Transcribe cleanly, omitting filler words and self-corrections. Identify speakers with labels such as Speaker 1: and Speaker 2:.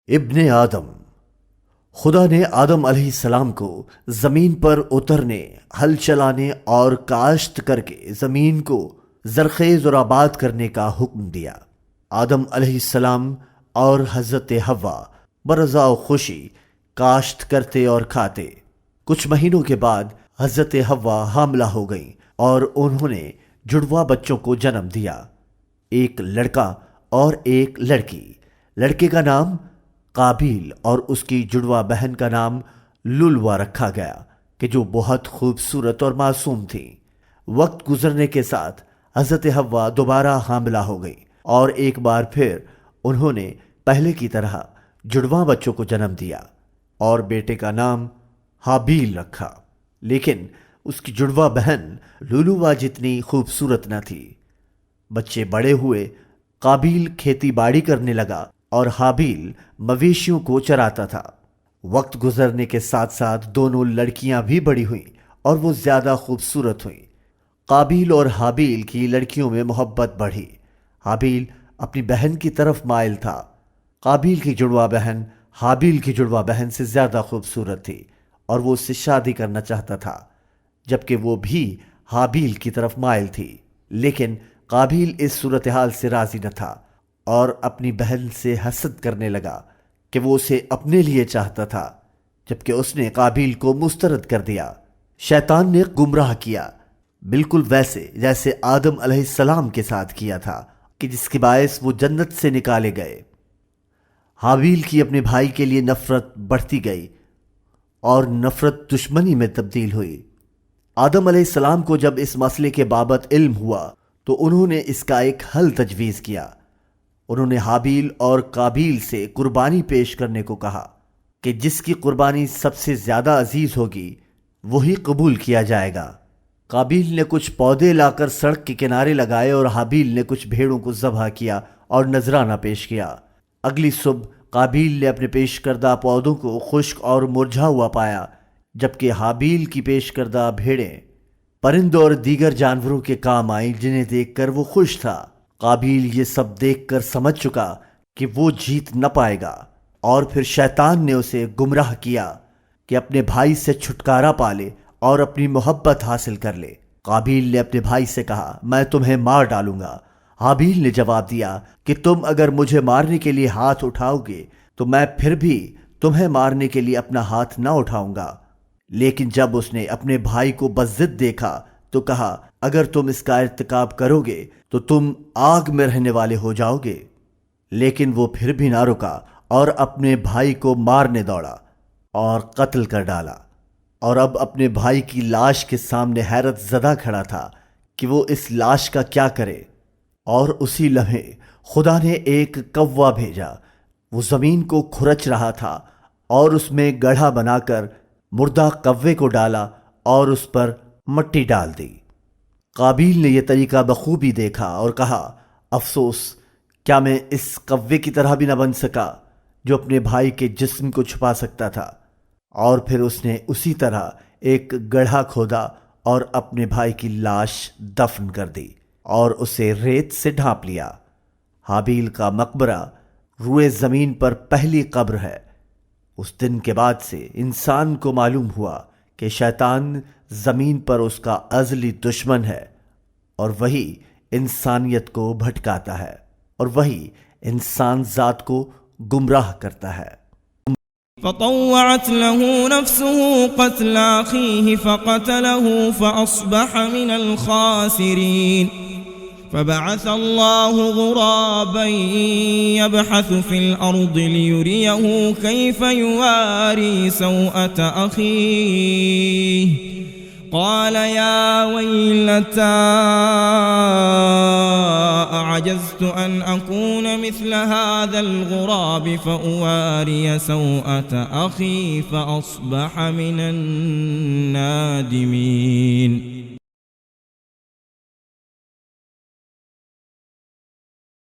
Speaker 1: ابن آدم۔ خدا نے آدم علیہ السلام کو زمین پر اترنے، ہل چلانے اور کاشت کر کے زمین کو زرخیز اور آباد کرنے کا حکم دیا۔ آدم علیہ السلام اور حضرت حوا برضا و خوشی کاشت کرتے اور کھاتے۔ کچھ مہینوں کے بعد حضرت حوا حاملہ ہو گئیں اور انہوں نے جڑواں بچوں کو جنم دیا، ایک لڑکا اور ایک لڑکی۔ لڑکے کا نام قابیل اور اس کی جڑواں بہن کا نام للوا رکھا گیا کہ جو بہت خوبصورت اور معصوم تھی۔ وقت گزرنے کے ساتھ حضرت حوا دوبارہ حاملہ ہو گئی اور ایک بار پھر انہوں نے پہلے کی طرح جڑواں بچوں کو جنم دیا اور بیٹے کا نام حابیل رکھا، لیکن اس کی جڑواں بہن للوا جتنی خوبصورت نہ تھی۔ بچے بڑے ہوئے، قابیل کھیتی باڑی کرنے لگا اور حابیل مویشیوں کو چراتا تھا۔ وقت گزرنے کے ساتھ ساتھ دونوں لڑکیاں بھی بڑی ہوئیں اور وہ زیادہ خوبصورت ہوئیں۔ قابیل اور حابیل کی لڑکیوں میں محبت بڑھی۔ حابیل اپنی بہن کی طرف مائل تھا۔ قابیل کی جڑواں بہن حابیل کی جڑواں بہن سے زیادہ خوبصورت تھی اور وہ اس سے شادی کرنا چاہتا تھا، جبکہ وہ بھی حابیل کی طرف مائل تھی، لیکن قابیل اس صورتحال سے راضی نہ تھا اور اپنی بہن سے حسد کرنے لگا کہ وہ اسے اپنے لیے چاہتا تھا، جبکہ اس نے قابیل کو مسترد کر دیا۔ شیطان نے گمراہ کیا، بالکل ویسے جیسے آدم علیہ السلام کے ساتھ کیا تھا، کہ جس کے باعث وہ جنت سے نکالے گئے۔ حابیل کی اپنے بھائی کے لیے نفرت بڑھتی گئی اور نفرت دشمنی میں تبدیل ہوئی۔ آدم علیہ السلام کو جب اس مسئلے کے بابت علم ہوا تو انہوں نے اس کا ایک حل تجویز کیا۔ انہوں نے حابیل اور قابیل سے قربانی پیش کرنے کو کہا کہ جس کی قربانی سب سے زیادہ عزیز ہوگی وہی قبول کیا جائے گا۔ قابیل نے کچھ پودے لا کر سڑک کے کنارے لگائے اور حابیل نے کچھ بھیڑوں کو ذبح کیا اور نذرانہ پیش کیا۔ اگلی صبح قابیل نے اپنے پیش کردہ پودوں کو خشک اور مرجھا ہوا پایا، جبکہ حابیل کی پیش کردہ بھیڑیں پرندوں اور دیگر جانوروں کے کام آئیں، جنہیں دیکھ کر وہ خوش تھا۔ قابیل یہ سب دیکھ کر سمجھ چکا کہ وہ جیت نہ پائے گا، اور پھر شیطان نے اسے گمراہ کیا کہ اپنے بھائی سے چھٹکارا پا لے اور اپنی محبت حاصل کر لے۔ قابیل نے اپنے بھائی سے کہا، میں تمہیں مار ڈالوں گا۔ حابیل نے جواب دیا کہ تم اگر مجھے مارنے کے لیے ہاتھ اٹھاؤ گے تو میں پھر بھی تمہیں مارنے کے لیے اپنا ہاتھ نہ اٹھاؤں گا۔ لیکن جب اس نے اپنے بھائی کو بضد دیکھا تو کہا، اگر تم اس کا ارتکاب کرو گے تو تم آگ میں رہنے والے ہو جاؤ گے۔ لیکن وہ پھر بھی نہ رکا اور اپنے بھائی کو مارنے دوڑا اور قتل کر ڈالا، اور اب اپنے بھائی کی لاش کے سامنے حیرت زدہ کھڑا تھا کہ وہ اس لاش کا کیا کرے۔ اور اسی لمحے خدا نے ایک کوا بھیجا، وہ زمین کو کھرچ رہا تھا اور اس میں گڑھا بنا کر مردہ کوے کو ڈالا اور اس پر مٹی ڈال دی۔ قابیل نے یہ طریقہ بخوبی دیکھا اور کہا، افسوس، کیا میں اس کوے کی طرح بھی نہ بن سکا جو اپنے بھائی کے جسم کو چھپا سکتا تھا۔ اور پھر اس نے اسی طرح ایک گڑھا کھودا اور اپنے بھائی کی لاش دفن کر دی اور اسے ریت سے ڈھانپ لیا۔ حابیل کا مقبرہ روئے زمین پر پہلی قبر ہے۔ اس دن کے بعد سے انسان کو معلوم ہوا کہ شیطان زمین پر اس کا ازلی دشمن ہے، اور وہی انسانیت کو بھٹکاتا ہے، اور وہی انسان ذات کو گمراہ کرتا ہے۔
Speaker 2: فطوعت له نفسه قتل أخيه فقتله فأصبح من الخاسرين فبعث الله غرابا يبحث في الأرض ليريه كيف يواري سوءة أخيه قال يا ويلتى أعجزت أن أكون مثل هذا الغراب فأواري سوءة أخي فأصبح من النادمين۔